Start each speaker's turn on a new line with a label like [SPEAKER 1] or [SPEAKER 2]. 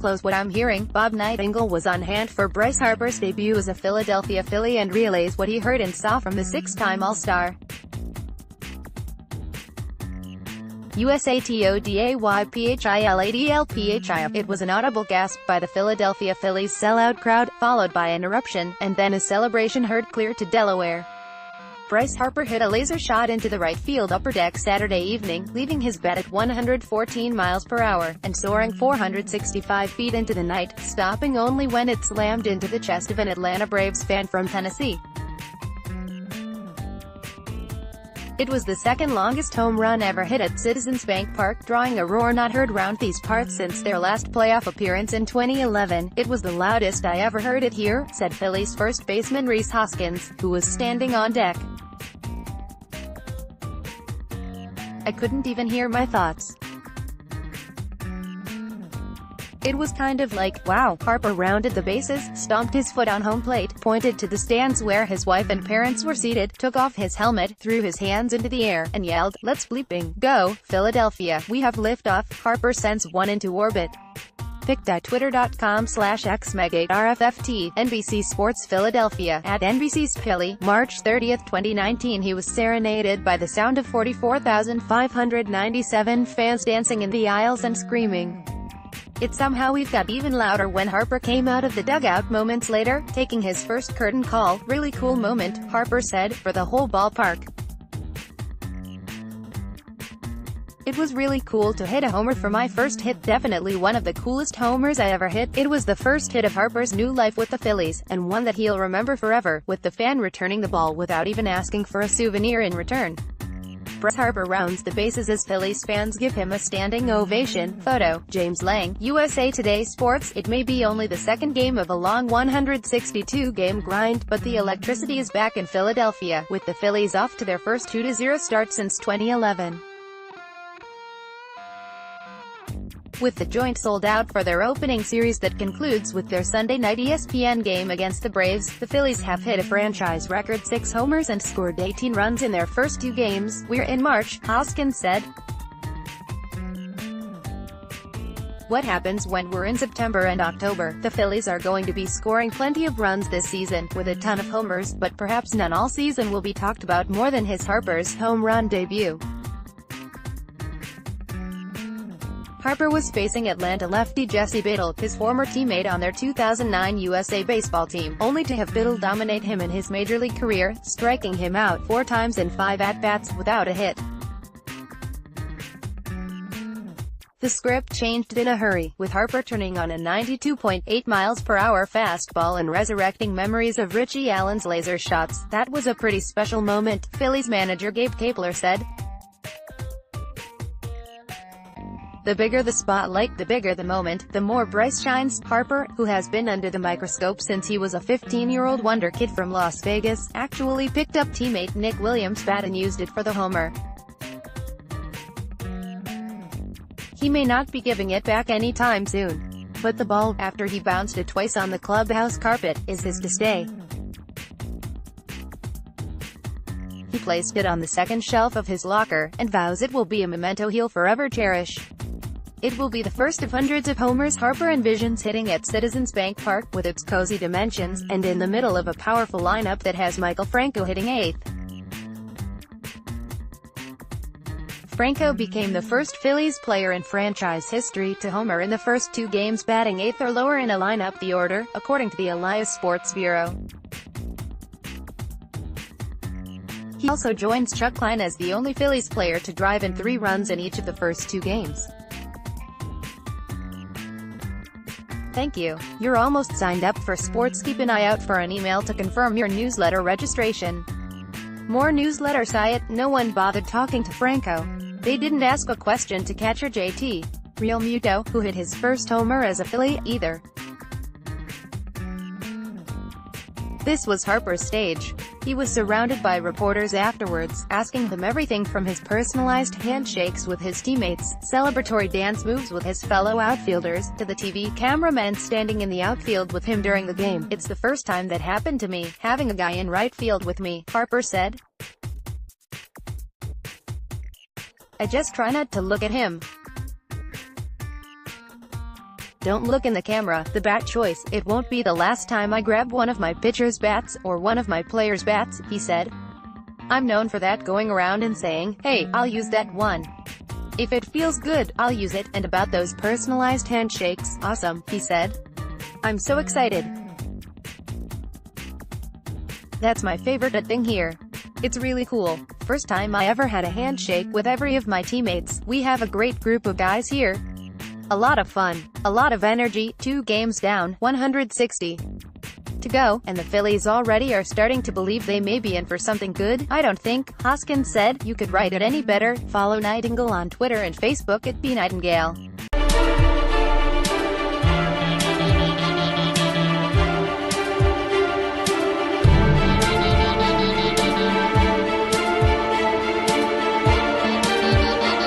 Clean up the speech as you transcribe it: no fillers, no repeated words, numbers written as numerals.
[SPEAKER 1] disclose what I'm hearing. Bob Nightengale was on hand for Bryce Harper's debut as a Philadelphia Philly and relays what he heard and saw from the six-time All-Star. USA TODAYPHILADELPHIA. It was an audible gasp by the Philadelphia Phillies sellout crowd, followed by an eruption, and then a celebration heard clear to Delaware. Bryce Harper hit a laser shot into the right field upper deck Saturday evening, leaving his bat at 114 miles per hour, and soaring 465 feet into the night, stopping only when it slammed into the chest of an Atlanta Braves fan from Tennessee. It was the second longest home run ever hit at Citizens Bank Park, drawing a roar not heard round these parts since their last playoff appearance in 2011. "It was the loudest I ever heard it here," said Phillies first baseman Rhys Hoskins, who was standing on deck. "I couldn't even hear my thoughts. It was kind of like, wow." Harper rounded the bases, stomped his foot on home plate, pointed to the stands where his wife and parents were seated, took off his helmet, threw his hands into the air, and yelled, "Let's bleeping go, Philadelphia, we have liftoff." Harper sends one into orbit. pic.twitter.com/xmega8rfft. NBC Sports Philadelphia. At NBC's Philly, March 30, 2019. He was serenaded by the sound of 44,597 fans dancing in the aisles and screaming. It somehow got even louder when Harper came out of the dugout moments later, taking his first curtain call. "Really cool moment," Harper said, "for the whole ballpark. It was really cool to hit a homer for my first hit, definitely one of the coolest homers I ever hit." It was the first hit of Harper's new life with the Phillies, and one that he'll remember forever, with the fan returning the ball without even asking for a souvenir in return. Bryce Harper rounds the bases as Phillies fans give him a standing ovation. Photo, James Lang, USA Today Sports. It may be only the second game of a long 162-game grind, but the electricity is back in Philadelphia, with the Phillies off to their first 2-0 start since 2011. With the joint sold out for their opening series that concludes with their Sunday night ESPN game against the Braves, the Phillies have hit a franchise record 6 homers and scored 18 runs in their first 2 games. "We're in March," Hoskins said. "What happens when we're in September and October? The Phillies are going to be scoring plenty of runs this season, with a ton of homers, but perhaps none all season will be talked about more than Harper's home run debut." Harper was facing Atlanta lefty Jesse Biddle, his former teammate on their 2009 USA baseball team, only to have Biddle dominate him in his major league career, striking him out 4 times in 5 at-bats without a hit. The script changed in a hurry, with Harper turning on a 92.8 miles per hour fastball and resurrecting memories of Richie Allen's laser shots. "That was a pretty special moment," Phillies manager Gabe Kapler said. "The bigger the spotlight, the bigger the moment, the more Bryce shines." Harper, who has been under the microscope since he was a 15-year-old wonder kid from Las Vegas, actually picked up teammate Nick Williams' bat and used it for the homer. He may not be giving it back anytime soon, but the ball, after he bounced it twice on the clubhouse carpet, is his to stay. He placed it on the second shelf of his locker, and vows it will be a memento he'll forever cherish. It will be the first of hundreds of homers Harper envisions hitting at Citizens Bank Park, with its cozy dimensions, and in the middle of a powerful lineup that has Michael Franco hitting 8th. Franco became the first Phillies player in franchise history to homer in the first 2 games, batting 8th or lower in a lineup the order, according to the Elias Sports Bureau. He also joins Chuck Klein as the only Phillies player to drive in 3 runs in each of the first 2 games. Thank you. You're almost signed up for sports. Keep an eye out for an email to confirm your newsletter registration. More newsletter site. No one bothered talking to Franco. They didn't ask a question to catcher JT Real Muto, who hit his first homer as a Philly, either. This was Harper's stage. He was surrounded by reporters afterwards, asking them everything from his personalized handshakes with his teammates, celebratory dance moves with his fellow outfielders, to the TV cameramen standing in the outfield with him during the game. "It's the first time that happened to me, having a guy in right field with me," Harper said. "I just try not to look at him. Don't look in the camera. The bat choice. It won't be the last time I grab one of my pitcher's bats, or one of my player's bats, he said. I'm known for that, going around and saying, hey, I'll use that one. If it feels good, I'll use it. And about those personalized handshakes, awesome, he said. I'm so excited. That's my favorite thing here. It's really cool. First time I ever had a handshake with every of my teammates. We have a great group of guys here. A lot of fun. A lot of energy. 2 games down, 160 to go, and the Phillies already are starting to believe they may be in for something good. I don't think, Hoskins said. You could write it any better. Follow Nightengale on Twitter and Facebook at @Nightengale.